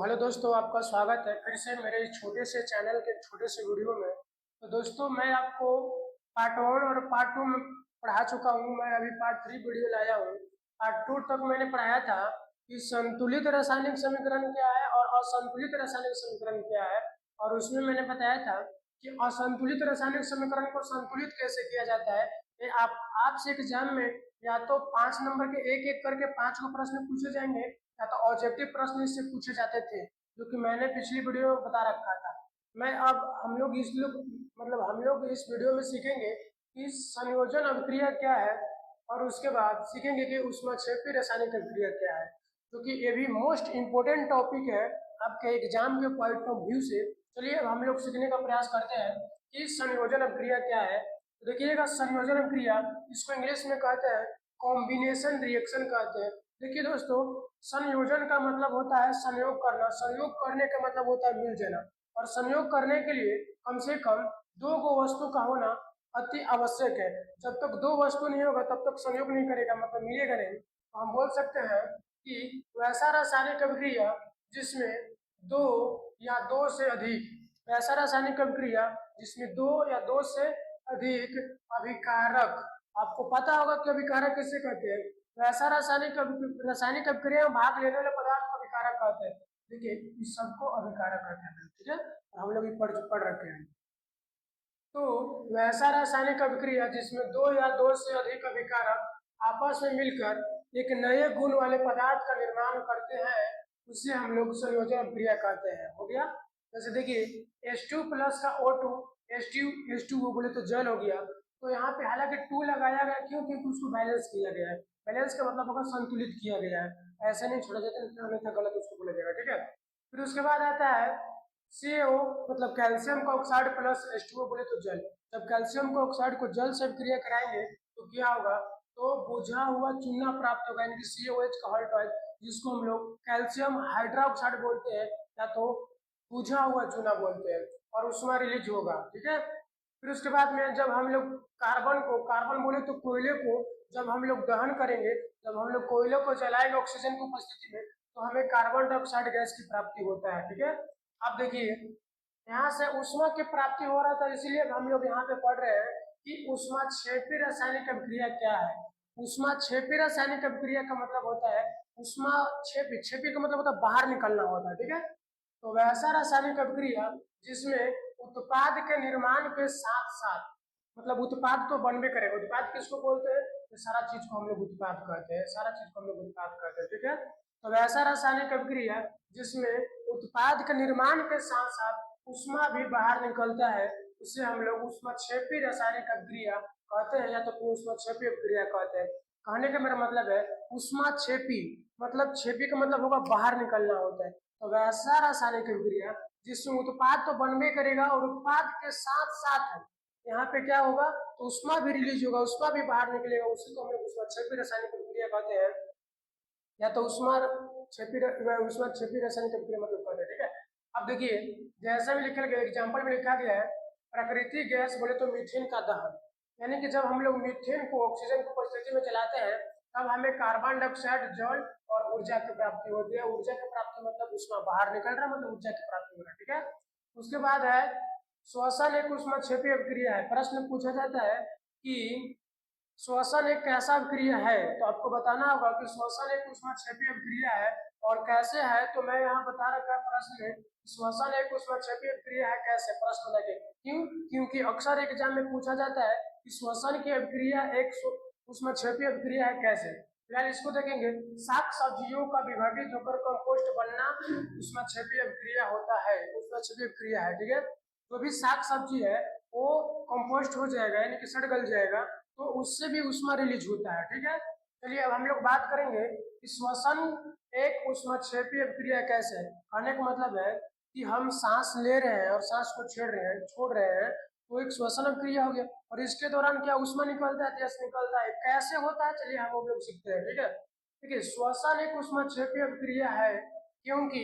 Hello दोस्तों, आपका स्वागत है फिर से मेरे इस छोटे से चैनल के छोटे से वीडियो में। तो दोस्तों, मैं आपको पार्ट 1 और पार्ट 2 में पढ़ा चुका हूँ। मैं अभी पार्ट 3 वीडियो लाया हूँ। पार्ट 2 तक मैंने पढ़ाया था कि संतुलित रासायनिक समीकरण क्या है और असंतुलित रासायनिक समीकरण क्या है। और उसमें मैंने बताया था कि असंतुलित रासायनिक समीकरण को संतुलित कैसे किया जाता है। ये आपसे एग्जाम में या तो 5 नंबर के एक एक करके 5 को प्रश्न पूछे जाएंगे, या तो ऑब्जेक्टिव प्रश्न इससे पूछे जाते थे, जो कि मैंने पिछली वीडियो में बता रखा था। मैं अब हम लोग इस वीडियो में सीखेंगे कि संयोजन अभिक्रिया क्या है, और उसके बाद सीखेंगे कि ऊष्माक्षेपी रासायनिक अभिक्रिया क्या है, क्योंकि ये भी मोस्ट इम्पोर्टेंट टॉपिक है आपके एग्जाम के पॉइंट ऑफ व्यू से। चलिए अब हम लोग सीखने का प्रयास करते हैं कि संयोजन अभिक्रिया क्या है। तो देखिएगा, संयोजन अभिक्रिया, इसको इंग्लिश में कहते हैं कॉम्बिनेशन रिएक्शन कहते हैं। देखिए दोस्तों, संयोजन का मतलब होता है संयोग करना, संयोग करने का मतलब होता है मिल जाना, और संयोग करने के लिए कम से कम दो गो वस्तु का होना अति आवश्यक है। जब तक दो वस्तु नहीं होगा तब तक संयोग नहीं करेगा, मतलब मिलेगा नहीं। तो हम बोल सकते हैं कि वैसा रासायनिक अभिक्रिया जिसमें दो या दो से अधिक, वैसा रासायनिक अभिक्रिया जिसमें दो या दो से अधिक अभिकारक, आपको पता होगा कि अभिकारक किसे कहते हैं। वैसा रासायनिक अभिक्रिया में भाग लेने वाले पदार्थ को अभिकारक कहते हैं। देखिए, इस सबको अभिकारक कहते हैं, ठीक है। हम लोग ये पढ़ रखे हैं। तो वैसा रासायनिक अभिक्रिया जिसमें दो या दो से अधिक अभिकारक आपस में मिलकर एक नए गुण वाले पदार्थ का निर्माण करते हैं, उसे हम लोग संयोजन अभिक्रिया कहते हैं। हो गया। जैसे देखिए, H2 प्लस का O2, H2 वो बोले तो जल हो गया। तो यहाँ पे हालांकि 2 लगाया गया, क्यों? क्योंकि उसको बैलेंस किया गया है। बैलेंस का मतलब होगा संतुलित किया गया है, ऐसे नहीं छोड़ा जाता, नहीं था गलत उसको बोला जाएगा, ठीक है। फिर उसके बाद आता है CO, मतलब कैल्शियम का ऑक्साइड प्लस H2O बोले तो जल। जब कैल्शियम का ऑक्साइड को जल से क्रिया कराएंगे तो क्या होगा? तो बुझा हुआ चूना प्राप्त होगा, यानी कि COH का हॉल्ट, जिसको हम लोग कैल्शियम हाइड्रोक्साइड बोलते हैं, या तो बुझा हुआ चूना बोलते हैं, और उसमें रिलीज होगा, ठीक है। फिर उसके बाद में जब हम लोग कार्बन बोले तो कोयले को जब हम लोग दहन करेंगे, जब हम लोग कोयले को जलाएंगे ऑक्सीजन की उपस्थिति में, तो हमें कार्बन डाइऑक्साइड गैस की प्राप्ति होता है, ठीक है। अब देखिए, यहाँ से ऊष्मा की प्राप्ति हो रहा था, इसीलिए हम लोग यहाँ पे पढ़ रहे हैं कि ऊष्माक्षेपी रासायनिक अभिक्रिया क्या है। ऊष्माक्षेपी रासायनिक अभिक्रिया का मतलब होता है ऊष्माक्षेपी, क्षेपी का मतलब होता है बाहर निकलना होता है, ठीक है। तो वैसा रासायनिक अभिक्रिया जिसमें उत्पाद के निर्माण के साथ साथ, मतलब उत्पाद तो बनबे करेगा। उत्पाद किसको बोलते हैं? तो सारा चीज को हम लोग उत्पाद कहते हैं, सारा चीज को हम लोग उत्पाद कहते हैं, ठीक है। तो वैसा रासायनिक अभिक्रिया जिसमें उत्पाद के निर्माण के साथ साथ ऊष्मा भी बाहर निकलता है, उसे हम लोग ऊष्माक्षेपी रासायनिक अभिक्रिया कहते हैं, या तो फिर ऊष्माक्षेपी अभिक्रिया कहते हैं। कहने का मेरा मतलब है ऊष्माक्षेपी, मतलब क्षेपी का मतलब होगा बाहर निकलना होता है। तो वैसा रासायनिक अभिक्रिया जिसमें उत्पाद तो बनबे करेगा और उत्पाद के साथ साथ यहाँ पे क्या होगा? तो ऊष्मा भी रिलीज होगा, ऊष्मा भी बाहर निकलेगा, उसी को हम लोग ऊष्माक्षेपी रासायनिक अभिक्रिया कहते हैं, या तो ऊष्माक्षेपी रासायनिक अभिक्रिया मतलब कहते हैं, ठीक है। अब देखिए, जैसा भी लिखा गया एग्जाम्पल में लिखा गया है, प्राकृतिक गैस बोले तो मीथेन का दहन, यानी कि जब हम लोग मीथेन को ऑक्सीजन की उपस्थिति में चलाते हैं तब हमें कार्बन डाइऑक्साइड, जल और ऊर्जा की प्राप्ति होती है। ऊर्जा की प्राप्ति मतलब ऊष्मा बाहर निकल रहा है, मतलब ऊर्जा की प्राप्ति हो रहा है, ठीक है। उसके बाद है श्वसन एक ऊष्माक्षेपी अभिक्रिया है। प्रश्न पूछा जाता है कि श्वसन एक कैसा अभिक्रिया है, तो आपको बताना होगा कि श्वसन एक ऊष्माक्षेपी अभिक्रिया है, और कैसे है तो मैं यहाँ बता रखा है प्रश्न में, श्वसन एक ऊष्माक्षेपी अभिक्रिया है कैसे, प्रश्न लगे क्यों? क्योंकि अक्सर एग्जाम में पूछा जाता है कि श्वसन की अभिक्रिया एक ऊष्माक्षेपी अभिक्रिया है कैसे। फिलहाल इसको देखेंगे, शाक सब्जियों का विभाजित होकर कंपोस्ट बनना ऊष्माक्षेपी अभिक्रिया होता है, ऊष्माक्षेपी अभिक्रिया है, ठीक है। जो भी शाक सब्जी है वो कंपोस्ट हो जाएगा, यानी कि सड़ गल जाएगा, तो उससे भी ऊष्मा रिलीज होता है, ठीक है। चलिए अब हम लोग बात करेंगे कि श्वसन एक ऊष्माक्षेपी अभिक्रिया कैसे है। कहने का मतलब है कि हम सांस ले रहे हैं और सांस को छोड़ रहे हैं, तो एक श्वसन अभिक्रिया हो गया, और इसके दौरान क्या ऊष्मा निकलता है? गैस निकलता है। कैसे होता है, चलिए हम लोग सीखते हैं, ठीक है। देखिए, श्वसन एक ऊष्माक्षेपी अभिक्रिया है क्योंकि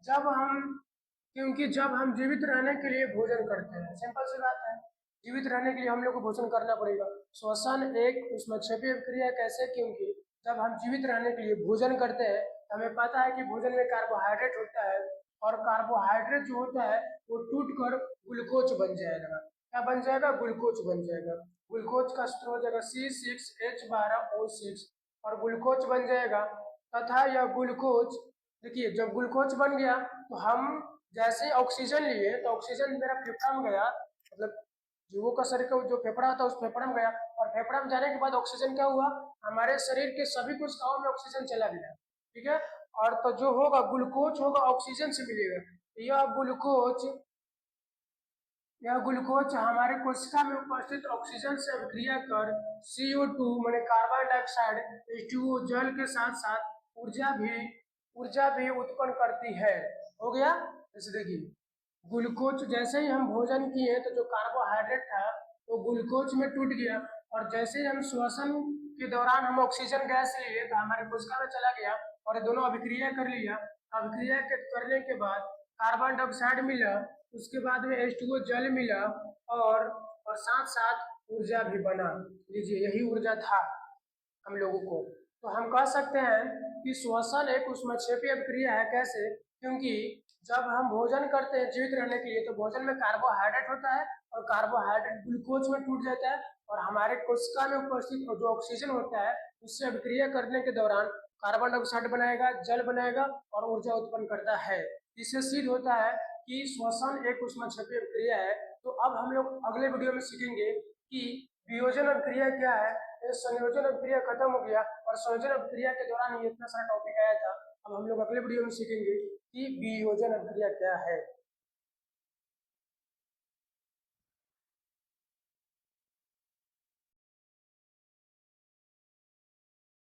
जब हम जीवित रहने के लिए भोजन करते हैं, सिंपल सी बात है, जीवित रहने के लिए हम लोग को भोजन करना पड़ेगा। श्वसन एक ऊष्माक्षेपी अभिक्रिया कैसे? क्योंकि जब हम जीवित रहने के लिए भोजन करते हैं, हमें पता है कि भोजन में कार्बोहाइड्रेट होता है, और कार्बोहाइड्रेट जो होता है वो टूट कर ग्लूकोज बन जाएगा। क्या बन जाएगा? ग्लूकोज बन जाएगा। ग्लूकोज का सूत्र हो जाएगा C6H12O6 और ग्लूकोज बन जाएगा। तथा यह ग्लूकोज, देखिए जब ग्लूकोज बन गया तो हम जैसे ऑक्सीजन लिए तो ऑक्सीजन मेरा फेफड़ा में गया, मतलब जीवों का शरीर का जो फेफड़ा था उस फेफड़ा में गया, और फेफड़ा में जाने के बाद ऑक्सीजन क्या हुआ, हमारे शरीर के सभी कोशिकाओं में ऑक्सीजन चला गया। ठीक है, और तो जो होगा ग्लूकोज होगा ऑक्सीजन से मिलेगा। यह ग्लूकोज हमारे कोशिका में उपस्थित ऑक्सीजन से अभिक्रिया कर CO2 माने कार्बन डाइऑक्साइड H2O जल के साथ साथ ऊर्जा भी उत्पन्न करती है। हो गया। जैसे देखिए ग्लूकोज, जैसे ही हम भोजन किए तो जो कार्बोहाइड्रेट था वो ग्लूकोज में टूट गया, और जैसे ही हम श्वसन के दौरान हम ऑक्सीजन गैस लिए तो हमारे कोशिका में चला गया और ये दोनों अभिक्रिया कर लिया। अभिक्रिया करने के बाद कार्बन डाइऑक्साइड मिला, उसके बाद में H2O जल मिला, और साथ साथ ऊर्जा भी बना। लीजिए यही ऊर्जा था हम लोगों को। तो हम कह सकते हैं कि श्वसन एक ऊष्मक्षेपी अभिक्रिया है। कैसे? क्योंकि जब हम भोजन करते हैं जीवित रहने के लिए तो भोजन में कार्बोहाइड्रेट होता है और कार्बोहाइड्रेट ग्लूकोज में टूट जाता है, और हमारे कोशिका में उपस्थित जो ऑक्सीजन होता है उससे अभिक्रिया करने के दौरान कार्बन डाइऑक्साइड बनाएगा, जल बनाएगा और ऊर्जा उत्पन्न करता है। इससे सिद्ध होता है कि श्वसन एक ऊष्मक्षेपी अभिक्रिया है। तो अब हम लोग अगले वीडियो में सीखेंगे कि वियोजन अभिक्रिया क्या है। ये संयोजन अभिक्रिया खत्म हो गया और संयोजन अभिक्रिया के दौरान ये इतना सारा टॉपिक आया था। अब हम लोग अगले वीडियो में सीखेंगे कि वियोजन अभिक्रिया क्या है।